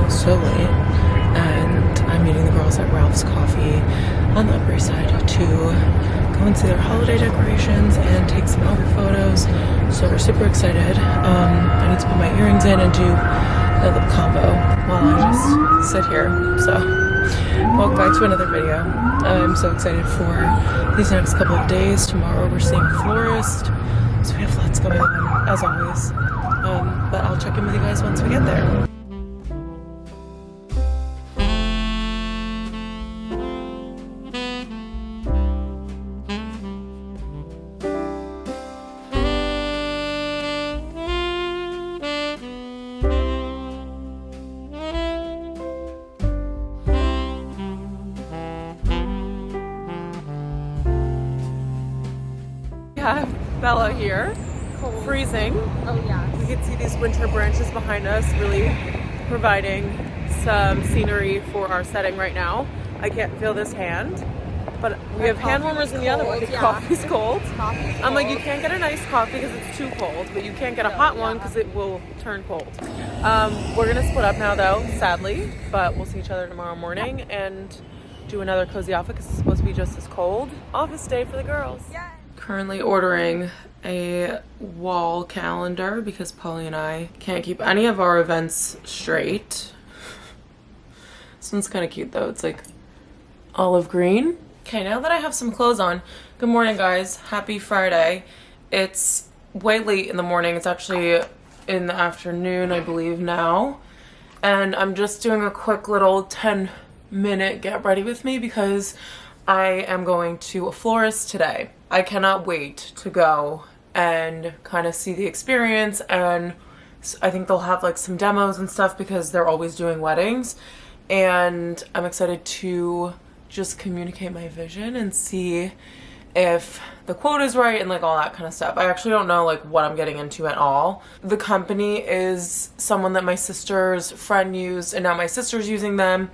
so late, and I'm meeting the girls at Ralph's Coffee on the Upper East Side to go and see their holiday decorations and take some album photos. So we're super excited. I need to put my earrings in and do a lip combo while I just sit here. So welcome back to another video. I'm so excited for these next couple of days. Tomorrow we're seeing a florist, so we have lots going on as always. But I'll check in with you guys once we get there. We have Bella here, cold, freezing. Oh yeah. We can see these winter branches behind us, really providing some scenery for our setting right now. I can't feel this hand, but we have hand warmers in the other one. Yeah. Coffee's cold. I'm like, you can't get a nice coffee because it's too cold, but you can't get a hot one because it will turn cold. We're gonna split up now though, sadly, but we'll see each other tomorrow morning and do another cozy outfit because it's supposed to be just as cold. Office day for the girls. Yeah. Currently ordering a wall calendar because Polly and I can't keep any of our events straight. This one's kind of cute though. It's like olive green. Okay, now that I have some clothes on, good morning guys. Happy Friday. It's way late in the morning. It's actually in the afternoon, I believe now. And I'm just doing a quick little 10-minute get ready with me because I am going to a florist today. I cannot wait to go and kind of see the experience, and I think they'll have like some demos and stuff because they're always doing weddings, and I'm excited to just communicate my vision and see if the quote is right and like all that kind of stuff. I actually don't know like what I'm getting into at all. The company is someone that my sister's friend used, and now my sister's using them,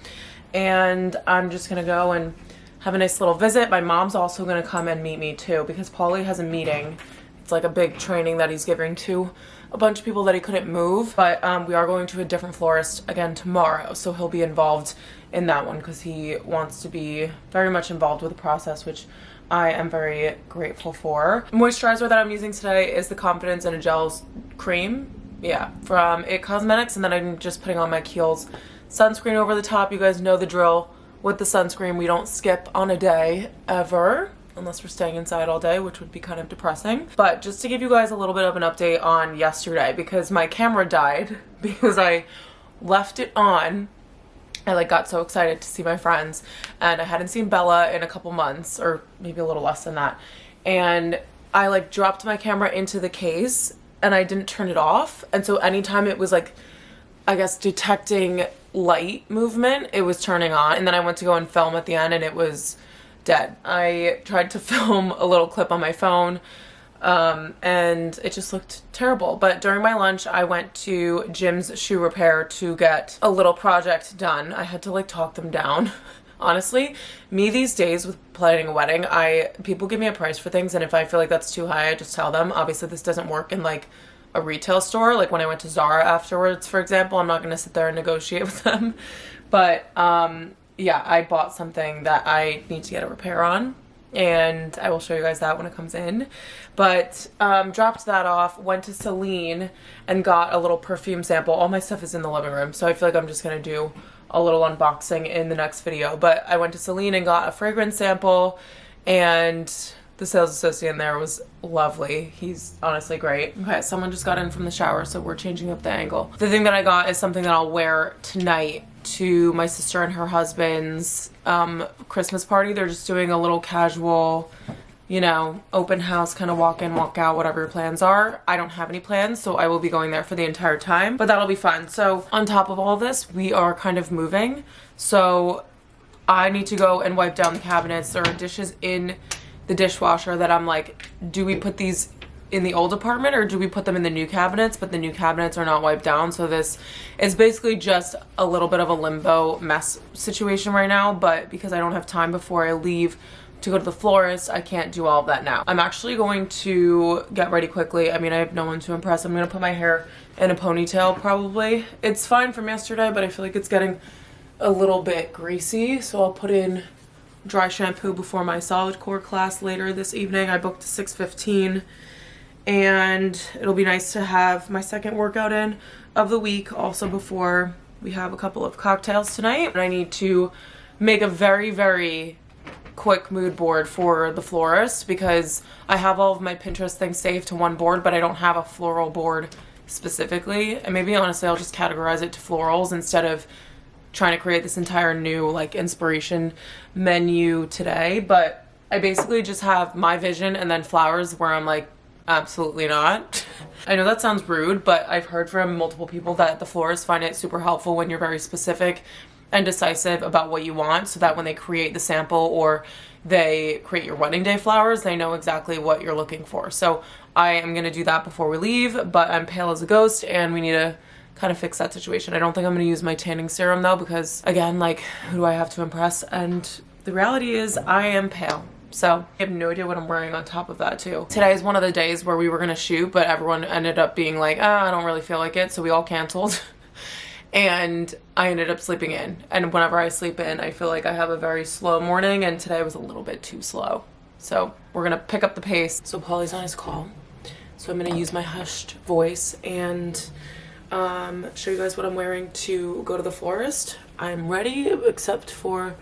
and I'm just gonna go and have a nice little visit. My mom's also gonna come and meet me too because Paulie has a meeting. It's like a big training that he's giving to a bunch of people that he couldn't move. But we are going to a different florist again tomorrow, so he'll be involved in that one because he wants to be very much involved with the process, which I am very grateful for. The moisturizer that I'm using today is the Confidence in a Gel cream, yeah, from IT Cosmetics, and then I'm just putting on my Kiehl's sunscreen over the top. You guys know the drill. With the sunscreen, we don't skip on a day ever, unless we're staying inside all day, which would be kind of depressing. But just to give you guys a little bit of an update on yesterday, because my camera died because I left it on. I like got so excited to see my friends, and I hadn't seen Bella in a couple months, or maybe a little less than that. And I like dropped my camera into the case and I didn't turn it off. And so anytime it was like, I guess, detecting light movement, it was turning on, and then I went to go and film at the end and it was dead. I tried to film a little clip on my phone and it just looked terrible. But during my lunch I went to Jim's shoe repair to get a little project done. I had to like talk them down. Honestly, me these days with planning a wedding, people give me a price for things, and if I feel like that's too high I just tell them. Obviously this doesn't work in like a retail store, like when I went to Zara afterwards, for example. I'm not gonna sit there and negotiate with them. But yeah, I bought something that I need to get a repair on, and I will show you guys that when it comes in. But dropped that off, went to Celine and got a little perfume sample. All my stuff is in the living room, so I feel like I'm just gonna do a little unboxing in the next video. But I went to Celine and got a fragrance sample, and the sales associate in there was lovely. He's honestly great. Okay, someone just got in from the shower, so we're changing up the angle. The thing that I got is something that I'll wear tonight to my sister and her husband's Christmas party. They're just doing a little casual, you know, open house, kind of walk in, walk out, whatever your plans are. I don't have any plans, so I will be going there for the entire time, but that'll be fun. So on top of all this, we are kind of moving, so I need to go and wipe down the cabinets. There are dishes in the dishwasher that I'm like, do we put these in the old apartment or do we put them in the new cabinets? But the new cabinets are not wiped down, so this is basically just a little bit of a limbo mess situation right now. But because I don't have time before I leave to go to the florist. I can't do all of that now. I'm actually going to get ready quickly. I mean, I have no one to impress. I'm gonna put my hair in a ponytail probably. It's fine from yesterday, but I feel like it's getting a little bit greasy, so I'll put in dry shampoo before my solid core class later this evening. I booked 6:15, and it'll be nice to have my second workout in of the week also before we have a couple of cocktails tonight. And I need to make a very, very quick mood board for the florist because I have all of my Pinterest things saved to one board, but I don't have a floral board specifically. And maybe honestly I'll just categorize it to florals instead of trying to create this entire new like inspiration menu today. But I basically just have my vision and then flowers where I'm like, absolutely not. I know that sounds rude, but I've heard from multiple people that the florists find it super helpful when you're very specific and decisive about what you want, so that when they create the sample or they create your wedding day flowers, they know exactly what you're looking for. So I am gonna do that before we leave, but I'm pale as a ghost and we need to kind of fix that situation. I don't think I'm gonna use my tanning serum though, because again, like, who do I have to impress? And the reality is I am pale. So I have no idea what I'm wearing on top of that too. Today is one of the days where we were gonna shoot, but everyone ended up being like, I don't really feel like it, so we all canceled. And I ended up sleeping in. And whenever I sleep in, I feel like I have a very slow morning, and today was a little bit too slow. So we're gonna pick up the pace. So Paulie's on his call. So I'm gonna use my hushed voice and show you guys what I'm wearing to go to the florist. I'm ready, except for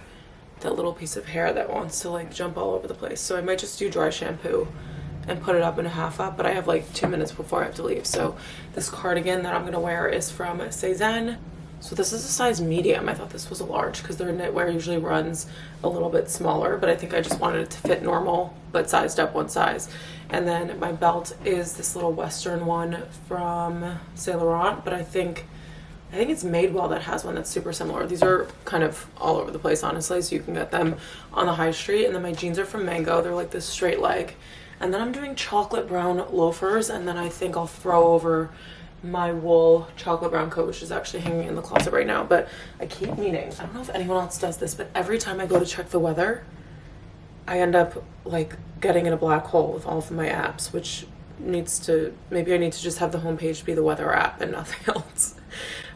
that little piece of hair that wants to like jump all over the place. So I might just do dry shampoo and put it up in a half up, but I have like 2 minutes before I have to leave. So this cardigan that I'm gonna wear is from Cezanne. So this is a size medium. I thought this was a large because their knitwear usually runs a little bit smaller, but I think I just wanted it to fit normal, but sized up one size. And then my belt is this little Western one from Saint Laurent, but I think it's Madewell that has one that's super similar. These are kind of all over the place, honestly, so you can get them on the high street. And then my jeans are from Mango. They're like this straight leg. And then I'm doing chocolate brown loafers, and then I think I'll throw over my wool chocolate brown coat, which is actually hanging in the closet right now. But I keep meaning, I don't know if anyone else does this, but every time I go to check the weather, I end up like getting in a black hole with all of my apps, which needs to, maybe I need to just have the homepage be the weather app and nothing else.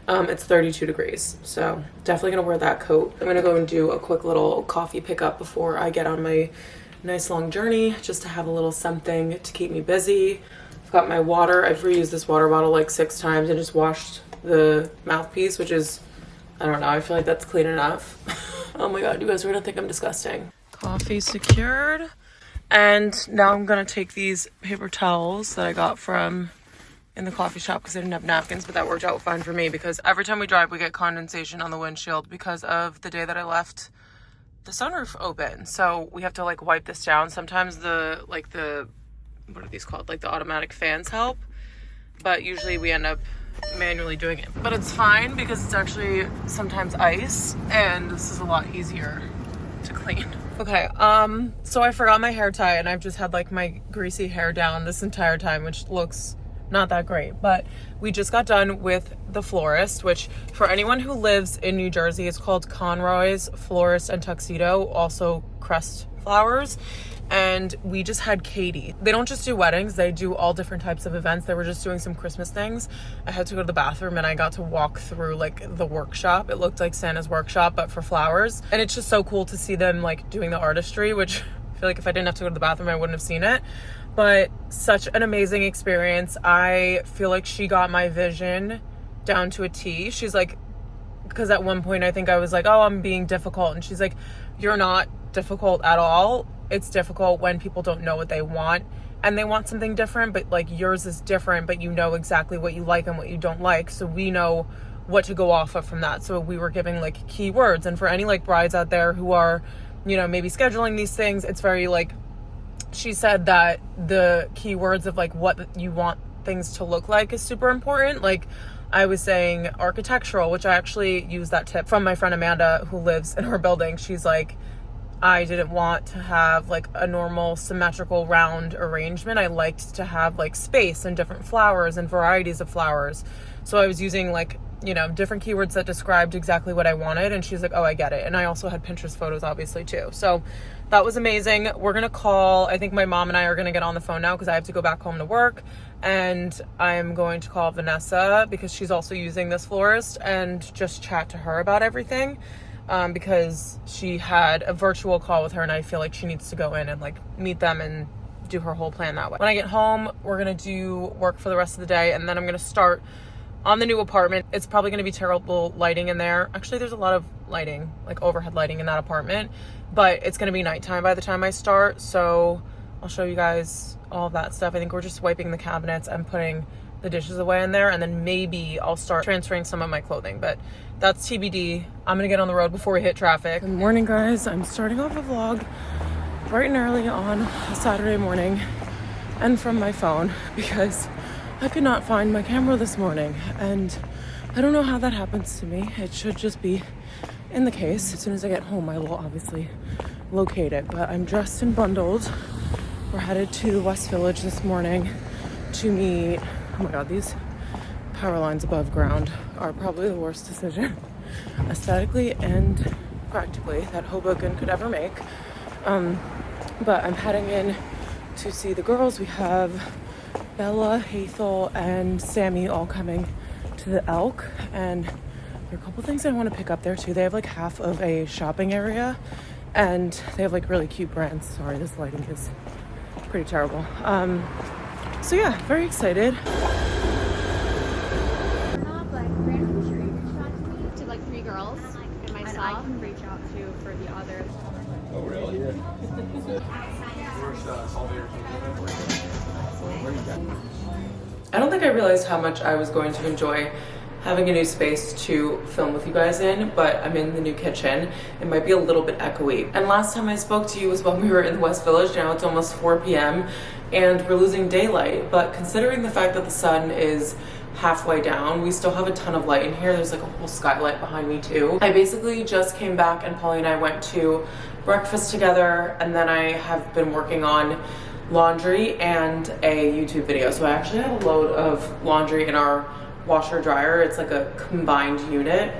It's 32 degrees, so definitely gonna wear that coat. I'm gonna go and do a quick little coffee pickup before I get on my nice long journey, just to have a little something to keep me busy. I've got my water. I've reused this water bottle like 6 times and just washed the mouthpiece, which is, I don't know, I feel like that's clean enough. Oh my god, you guys are gonna think I'm disgusting. Coffee secured. And now I'm gonna take these paper towels that I got from in the coffee shop because I didn't have napkins, but that worked out fine for me because every time we drive we get condensation on the windshield because of the day that I left the sunroof open. So we have to like wipe this down. Sometimes the what are these called? Like the automatic fans help, but usually we end up manually doing it. But it's fine because it's actually sometimes ice and this is a lot easier to clean. Okay, so I forgot my hair tie and I've just had like my greasy hair down this entire time, which looks not that great. But we just got done with the florist, which for anyone who lives in New Jersey, it's called Conroy's Florist and Tuxedo, also Crest Flowers. And we just had Katie. They don't just do weddings, they do all different types of events. They were just doing some Christmas things. I had to go to the bathroom and I got to walk through like the workshop. It looked like Santa's workshop, but for flowers. And it's just so cool to see them like doing the artistry, which I feel like if I didn't have to go to the bathroom, I wouldn't have seen it. But such an amazing experience. I feel like she got my vision down to a T. She's like, because at one point I think I was like, oh, I'm being difficult. And she's like, you're not difficult at all. It's difficult when people don't know what they want and they want something different, but like yours is different, but you know exactly what you like and what you don't like. So we know what to go off of from that. So we were giving like keywords. And for any like brides out there who are, you know, maybe scheduling these things, it's very like, she said that the keywords of like what you want things to look like is super important. Like I was saying architectural, which I actually used that tip from my friend Amanda who lives in her building. She's like, I didn't want to have like a normal symmetrical round arrangement. I liked to have like space and different flowers and varieties of flowers. So I was using like you know, different keywords that described exactly what I wanted. And she's like, oh, I get it. And I also had Pinterest photos, obviously, too. So that was amazing. We're going to call, I think my mom and I are going to get on the phone now because I have to go back home to work. And I'm going to call Vanessa because she's also using this florist and just chat to her about everything. Because she had a virtual call with her and I feel like she needs to go in and like meet them and do her whole plan that way. When I get home, we're going to do work for the rest of the day. And then I'm going to start on the new apartment. It's probably going to be terrible lighting in there. Actually, there's a lot of lighting, like overhead lighting in that apartment, but it's going to be nighttime by the time I start. So I'll show you guys all of that stuff. I think we're just wiping the cabinets and putting the dishes away in there. And then maybe I'll start transferring some of my clothing, but that's TBD. I'm going to get on the road before we hit traffic. Good morning, guys. I'm starting off a vlog bright and early on a Saturday morning and from my phone because I could not find my camera this morning, and I don't know how that happens to me. It should just be in the case. As soon as I get home, I will obviously locate it, but I'm dressed and bundled. We're headed to West Village this morning to meet, oh my God, these power lines above ground are probably the worst decision aesthetically and practically that Hoboken could ever make. But I'm heading in to see the girls. We have Bella, Hathel, and Sammy all coming to the Elk, and there are a couple things I want to pick up there too. They have like half of a shopping area and they have like really cute brands. Sorry, this lighting is pretty terrible. So yeah, very excited. To like 3 girls and myself. And I can reach out to for the others. Oh really? Yeah. I don't think I realized how much I was going to enjoy having a new space to film with you guys in, but I'm in the new kitchen. It might be a little bit echoey. And last time I spoke to you was when we were in the West Village. Now it's almost 4 p.m. and we're losing daylight. But considering the fact that the sun is halfway down, we still have a ton of light in here. There's like a whole skylight behind me too. I basically just came back and Polly and I went to breakfast together, and then I have been working on laundry and a YouTube video. So I actually have a load of laundry in our washer dryer. It's like a combined unit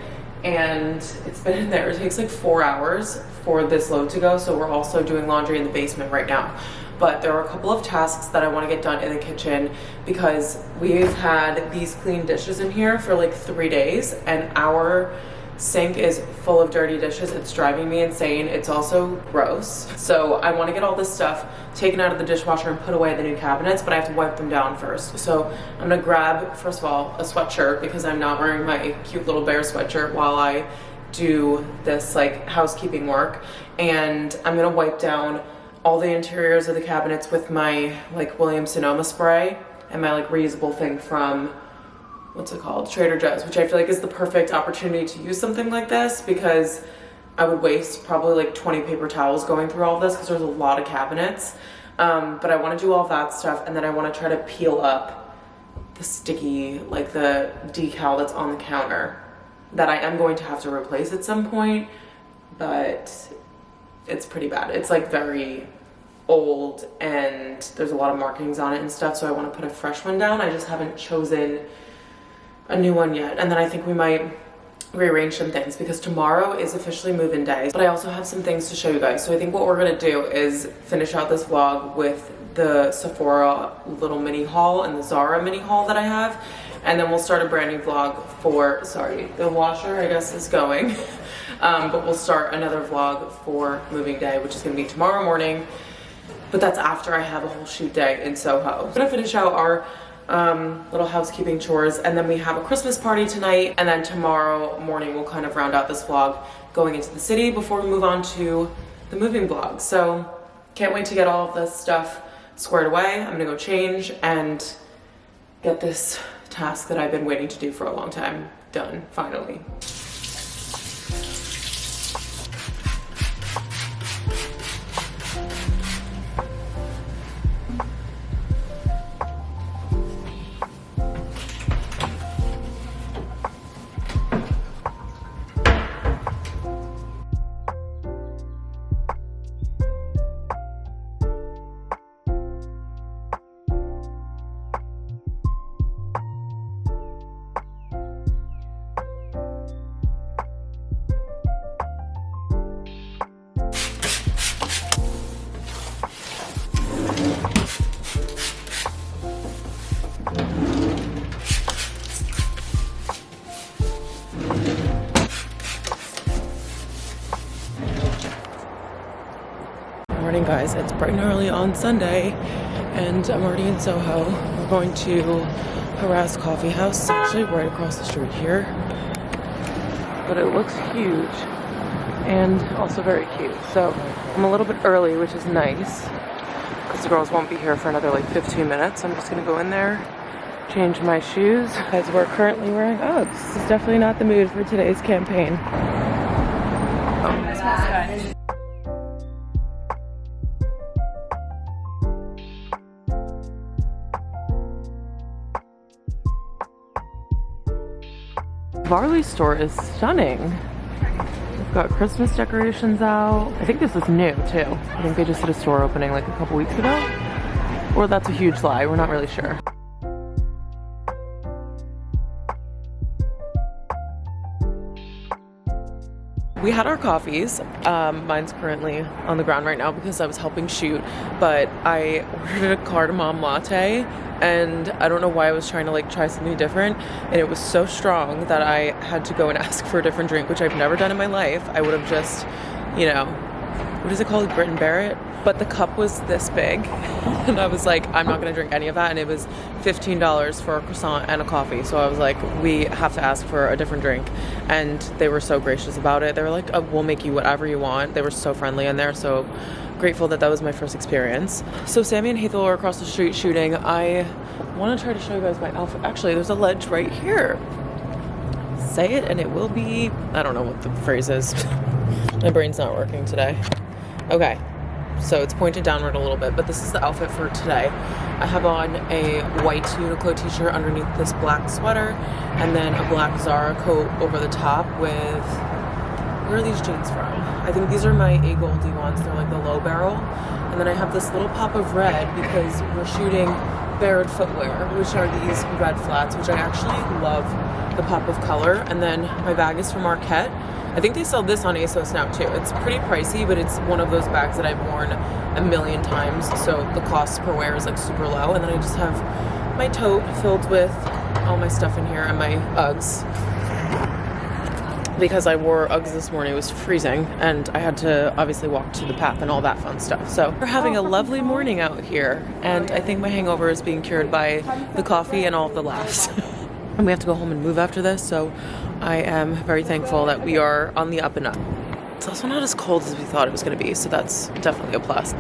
and it's been in there. It takes like 4 hours for this load to go. So we're also doing laundry in the basement right now. But there are a couple of tasks that I want to get done in the kitchen because we've had these clean dishes in here for like 3 days and our sink is full of dirty dishes. It's driving me insane. It's also gross. So I want to get all this stuff taken out of the dishwasher and put away in the new cabinets, but I have to wipe them down first. So I'm gonna grab, first of all, a sweatshirt because I'm not wearing my cute little bear sweatshirt while I do this like housekeeping work. And I'm gonna wipe down all the interiors of the cabinets with my like Williams Sonoma spray and my like reusable thing from, what's it called? Trader Joe's, which I feel like is the perfect opportunity to use something like this because I would waste probably like 20 paper towels going through all of this because there's a lot of cabinets. But I want to do all that stuff, and then I want to try to peel up the sticky, like the decal that's on the counter that I am going to have to replace at some point, but it's pretty bad. It's like very old and there's a lot of markings on it and stuff, so I want to put a fresh one down. I just haven't chosen a new one yet. And then I think we might rearrange some things because tomorrow is officially move-in day, but I also have some things to show you guys. So I think what we're gonna do is finish out this vlog with the Sephora little mini haul and the Zara mini haul that I have, and then we'll start a brand new vlog for, sorry, the washer I guess is going, but we'll start another vlog for moving day, which is gonna be tomorrow morning, but that's after I have a whole shoot day in Soho. I'm gonna finish out our little housekeeping chores, and then we have a Christmas party tonight, and then tomorrow morning we'll kind of round out this vlog going into the city before we move on to the moving vlog. So can't wait to get all of this stuff squared away. I'm gonna go change and get this task that I've been waiting to do for a long time done finally. morning, guys. It's bright and early on Sunday, and I'm already in Soho. We're going to Harass Coffee House. It's actually right across the street here, but it looks huge and also very cute. So I'm a little bit early, which is nice, because the girls won't be here for another like 15 minutes. I'm just gonna go in there, change my shoes, as we're currently wearing Uggs. This is definitely not the mood for today's campaign. Varley's store is stunning. We've got Christmas decorations out. I think this is new too. I think they just did a store opening like a couple weeks ago. Or that's a huge lie, we're not really sure. We had our coffees. Mine's currently on the ground right now because I was helping shoot, but I ordered a cardamom latte, and I don't know why I was trying to like try something different, and it was so strong that I had to go and ask for a different drink, which I've never done in my life. I would have just, you know, what is it called, grit and bear it? But the cup was this big, and I was like, I'm not gonna drink any of that, and it was $15 for a croissant and a coffee. So I was like, we have to ask for a different drink, and they were so gracious about it. They were like, oh, we'll make you whatever you want. They were so friendly in there, so grateful that that was my first experience. So Sammy and Hathel are across the street shooting. I want to try to show you guys my outfit. Actually, there's a ledge right here. Say it and it will be, I don't know what the phrase is. My brain's not working today. Okay, so it's pointed downward a little bit, but this is the outfit for today. I have on a white Uniqlo t-shirt underneath this black sweater, and then a black Zara coat over the top with, where are these jeans from? I think these are my A Goldie ones. They're like the low barrel. And then I have this little pop of red because we're shooting Baird footwear, which are these red flats, which I actually love the pop of color. And then my bag is from Marquette. I think they sell this on ASOS now too. It's pretty pricey, but it's one of those bags that I've worn a million times, so the cost per wear is like super low. And then I just have my tote filled with all my stuff in here and my Uggs, because I wore Uggs this morning. It was freezing, and I had to obviously walk to the path and all that fun stuff. So we're having a lovely morning out here, and I think my hangover is being cured by the coffee and all of the laughs. And we have to go home and move after this, so I am very thankful that we are on the up and up. It's also not as cold as we thought it was going to be, so that's definitely a plus.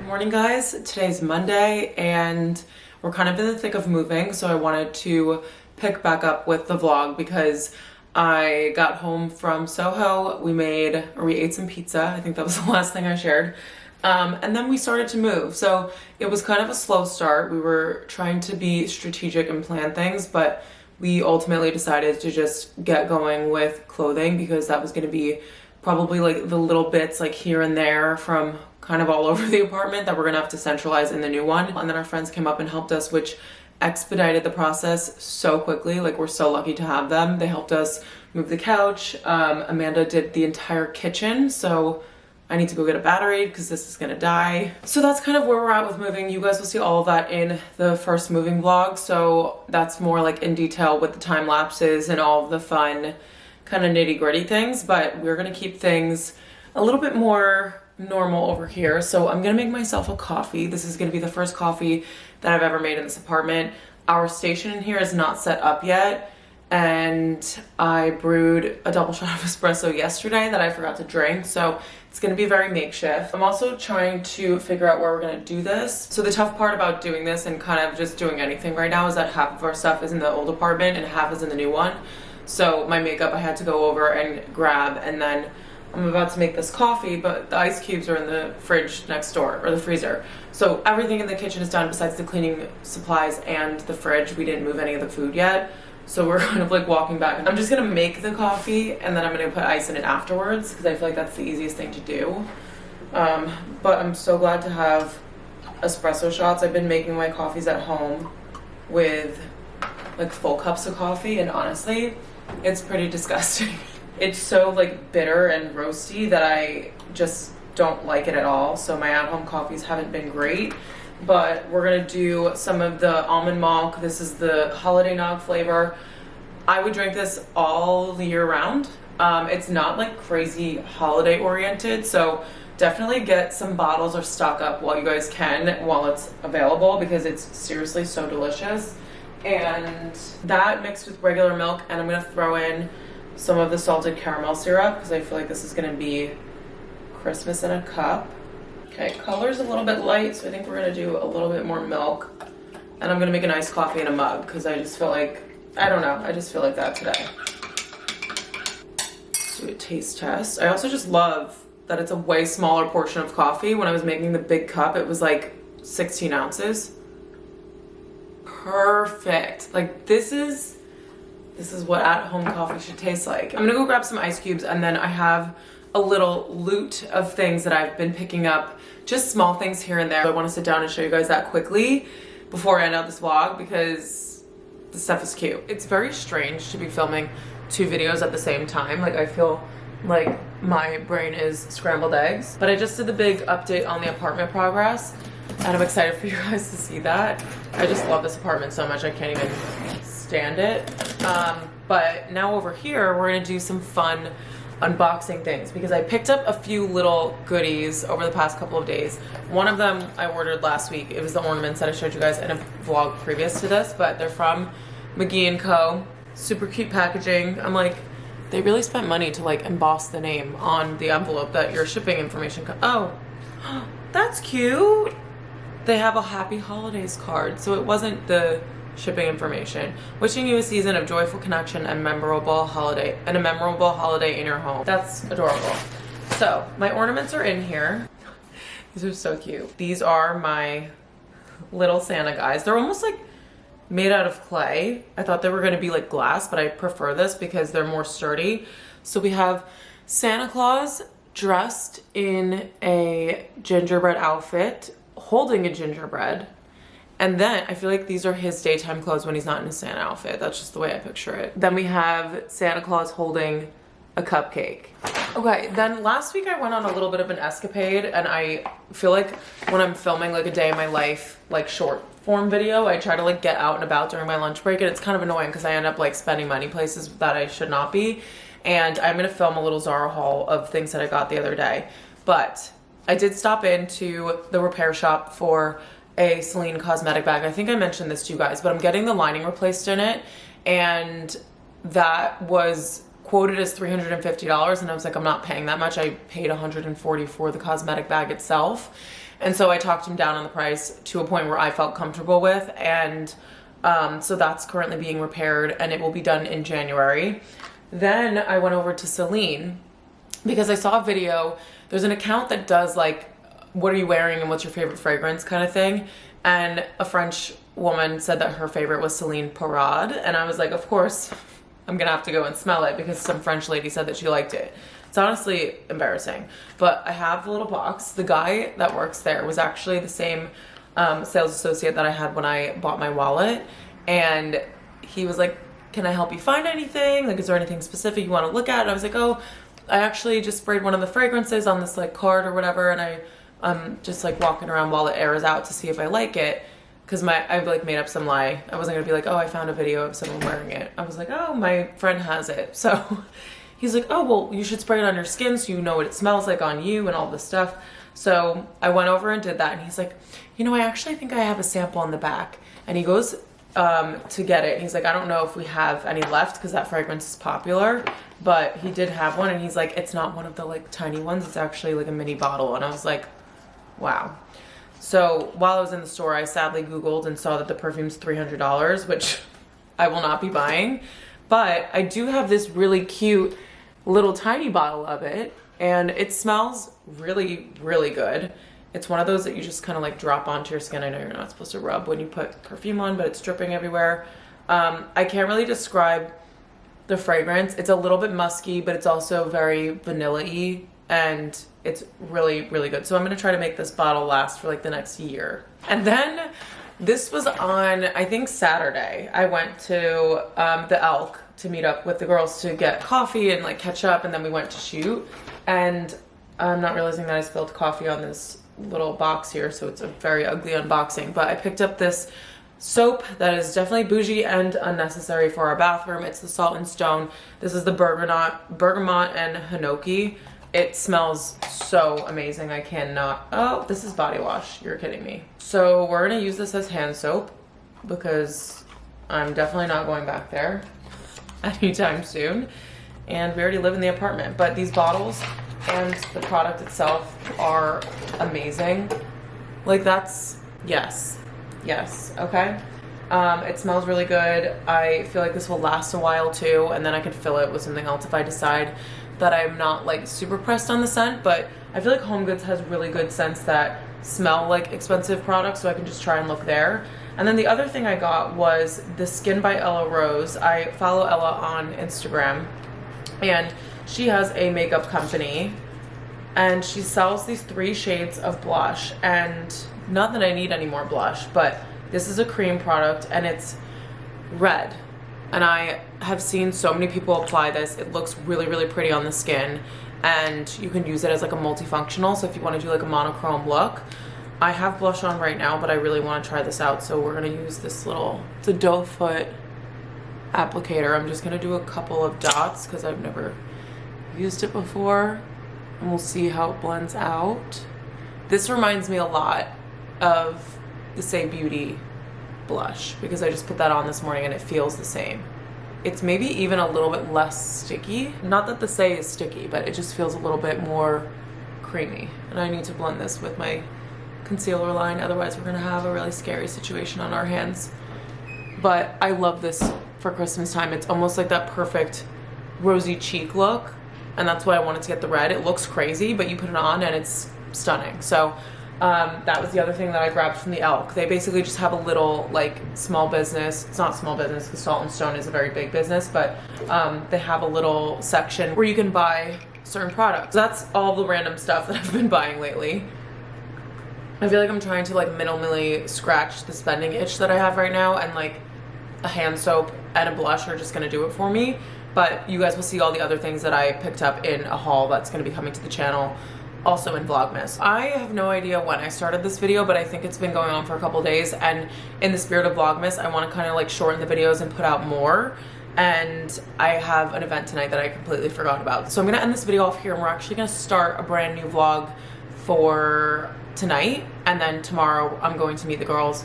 Morning, guys. Today's Monday and we're kind of in the thick of moving, so I wanted to pick back up with the vlog because I got home from Soho. We ate some pizza. I think that was the last thing I shared. And then we started to move. So it was kind of a slow start. We were trying to be strategic and plan things, but we ultimately decided to just get going with clothing because that was going to be probably like the little bits like here and there from kind of all over the apartment that we're gonna have to centralize in the new one. And then our friends came up and helped us, which expedited the process so quickly. Like, we're so lucky to have them. They helped us move the couch. Amanda did the entire kitchen, so I need to go get a battery because this is gonna die. So that's kind of where we're at with moving. You guys will see all of that in the first moving vlog. So that's more like in detail with the time lapses and all of the fun kind of nitty gritty things, but we're gonna keep things a little bit more normal over here. So I'm gonna make myself a coffee. This is gonna be the first coffee that I've ever made in this apartment. Our station in here is not set up yet, and I brewed a double shot of espresso yesterday that I forgot to drink, so it's gonna be very makeshift. I'm also trying to figure out where we're gonna do this. So the tough part about doing this and kind of just doing anything right now is that half of our stuff is in the old apartment and half is in the new one. So my makeup I had to go over and grab, and then I'm about to make this coffee, but the ice cubes are in the fridge next door, or the freezer. So everything in the kitchen is done besides the cleaning supplies and the fridge. We didn't move any of the food yet. So we're kind of like walking back. I'm just gonna make the coffee and then I'm gonna put ice in it afterwards because I feel like that's the easiest thing to do. But I'm so glad to have espresso shots. I've been making my coffees at home with like full cups of coffee, and honestly, it's pretty disgusting. It's so like bitter and roasty that I just don't like it at all. So my at-home coffees haven't been great, but we're gonna do some of the almond milk. This is the holiday nog flavor. I would drink this all year round. It's not like crazy holiday oriented, so definitely get some bottles or stock up while you guys can, while it's available, because it's seriously so delicious. And that mixed with regular milk, and I'm gonna throw in some of the salted caramel syrup because I feel like this is gonna be Christmas in a cup. Okay, color's a little bit light, so I think we're gonna do a little bit more milk. And I'm gonna make an iced coffee in a mug because I just feel like, I don't know, I just feel like that today. Let's do a taste test. I also just love that it's a way smaller portion of coffee. When I was making the big cup, it was like 16 ounces. Perfect. Like this is what at-home coffee should taste like. I'm gonna go grab some ice cubes, and then I have a little loot of things that I've been picking up, just small things here and there. I want to sit down and show you guys that quickly before I end out this vlog because the stuff is cute. It's very strange to be filming 2 videos at the same time. Like I feel like my brain is scrambled eggs. But I just did the big update on the apartment progress, and I'm excited for you guys to see that. I just love this apartment so much, I can't even stand it. But now over here, we're gonna do some fun unboxing things because I picked up a few little goodies over the past couple of days. One of them I ordered last week. It was the ornaments that I showed you guys in a vlog previous to this, but they're from McGee & Co. Super cute packaging. I'm like, they really spent money to like emboss the name on the envelope that your shipping information oh, that's cute. They have a happy holidays card, so it wasn't the shipping information. Wishing you a season of joyful connection and a memorable holiday in your home. That's adorable. So my ornaments are in here. These are so cute. These are my little Santa guys. They're almost like made out of clay. I thought they were going to be like glass, but I prefer this because they're more sturdy. So we have Santa Claus dressed in a gingerbread outfit, holding a gingerbread. And then I feel like these are his daytime clothes when he's not in his Santa outfit. That's just the way I picture it. Then we have Santa Claus holding a cupcake. Okay, then last week I went on a little bit of an escapade, and I feel like when I'm filming like a day in my life, like short form video, I try to like get out and about during my lunch break, and it's kind of annoying because I end up like spending money places that I should not be. And I'm gonna film a little Zara haul of things that I got the other day. But I did stop into the repair shop for a Celine cosmetic bag. I think I mentioned this to you guys, but I'm getting the lining replaced in it, and that was quoted as $350, and I was like, I'm not paying that much. I paid $140 for the cosmetic bag itself, and so I talked him down on the price to a point where I felt comfortable with, and so that's currently being repaired, and it will be done in January. Then I went over to Celine because I saw a video. There's an account that does like, what are you wearing and what's your favorite fragrance kind of thing, and a French woman said that her favorite was Celine Parade, and I was like, of course I'm gonna have to go and smell it because some French lady said that she liked it. It's honestly embarrassing, but I have the little box. The guy that works there was actually the same sales associate that I had when I bought my wallet, and he was like, can I help you find anything? Like, is there anything specific you want to look at? And I was like, oh, I actually just sprayed one of the fragrances on this like card or whatever, and I'm just like walking around while it airs out to see if I like it, because I've like made up some lie. I wasn't gonna be like, oh, I found a video of someone wearing it. I was like, oh, my friend has it. So he's like, oh, well, you should spray it on your skin so you know what it smells like on you and all this stuff. So I went over and did that, and he's like, you know, I actually think I have a sample on the back. And he goes to get it. He's like, I don't know if we have any left because that fragrance is popular, but he did have one, and he's like, it's not one of the like tiny ones, it's actually like a mini bottle. And I was like, wow. So while I was in the store, I sadly Googled and saw that the perfume's $300, which I will not be buying, but I do have this really cute little tiny bottle of it, and it smells really, really good. It's one of those that you just kind of like drop onto your skin. I know you're not supposed to rub when you put perfume on, but it's dripping everywhere. I can't really describe the fragrance. It's a little bit musky, but it's also very vanilla-y, and it's really, really good. So I'm gonna try to make this bottle last for like the next year. And then this was on, I think, Saturday. I went to the Elk to meet up with the girls to get coffee and like catch up, and then we went to shoot. And I'm not realizing that I spilled coffee on this little box here, so it's a very ugly unboxing. But I picked up this soap that is definitely bougie and unnecessary for our bathroom. It's the Salt and Stone. This is the bergamot and hinoki. It smells so amazing. I cannot. Oh, this is body wash. You're kidding me. So we're gonna use this as hand soap because I'm definitely not going back there anytime soon. And we already live in the apartment. But these bottles and the product itself are amazing. Like that's, yes, okay. It smells really good. I feel like this will last a while too, and then I can fill it with something else if I decide that I'm not like super pressed on the scent. But I feel like Home Goods has really good scents that smell like expensive products, so I can just try and look there. And then the other thing I got was the Skin by Ella Rose. I follow Ella on Instagram, and she has a makeup company, and she sells these 3 shades of blush. And not that I need any more blush, but this is a cream product and it's red. And I have seen so many people apply this. It looks really, really pretty on the skin, and you can use it as like a multifunctional. So if you want to do like a monochrome look, I have blush on right now, but I really want to try this out. So we're going to use this little, it's a doe foot applicator. I'm just going to do a couple of dots because I've never used it before, and we'll see how it blends out. This reminds me a lot of the Say Beauty blush because I just put that on this morning and it feels the same. It's maybe even a little bit less sticky. Not that the Say is sticky, but it just feels a little bit more creamy. And I need to blend this with my concealer line, otherwise we're gonna have a really scary situation on our hands. But I love this for Christmas time. It's almost like that perfect rosy cheek look, and that's why I wanted to get the red. It looks crazy, but you put it on and it's stunning. So that was the other thing that I grabbed from the Elk. They basically just have a little like small business. It's not small business because Salt and Stone is a very big business, but they have a little section where you can buy certain products. That's all the random stuff that I've been buying lately. I feel like I'm trying to like minimally scratch the spending itch that I have right now, and like a hand soap and a blush are just gonna do it for me. But you guys will see all the other things that I picked up in a haul that's gonna be coming to the channel, also in Vlogmas. I have no idea when I started this video, but I think it's been going on for a couple days, and in the spirit of Vlogmas, I want to kind of like shorten the videos and put out more. And I have an event tonight that I completely forgot about. So I'm gonna end this video off here, and we're actually gonna start a brand new vlog for tonight, and then tomorrow I'm going to meet the girls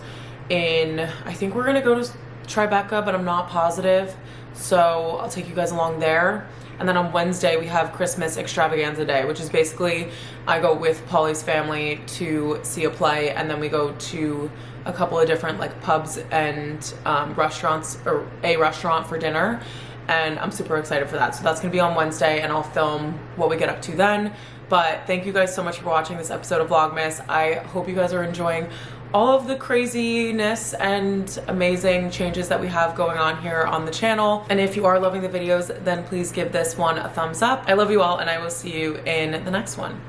in, I think we're gonna go to Tribeca, but I'm not positive, so I'll take you guys along there. And then on Wednesday we have Christmas extravaganza day, which is basically I go with Polly's family to see a play, and then we go to a couple of different like pubs and restaurants, or a restaurant for dinner, and I'm super excited for that. So that's gonna be on Wednesday, and I'll film what we get up to then. But thank you guys so much for watching this episode of Vlogmas. I hope you guys are enjoying all of the craziness and amazing changes that we have going on here on the channel. And if you are loving the videos, then please give this one a thumbs up. I love you all, and I will see you in the next one.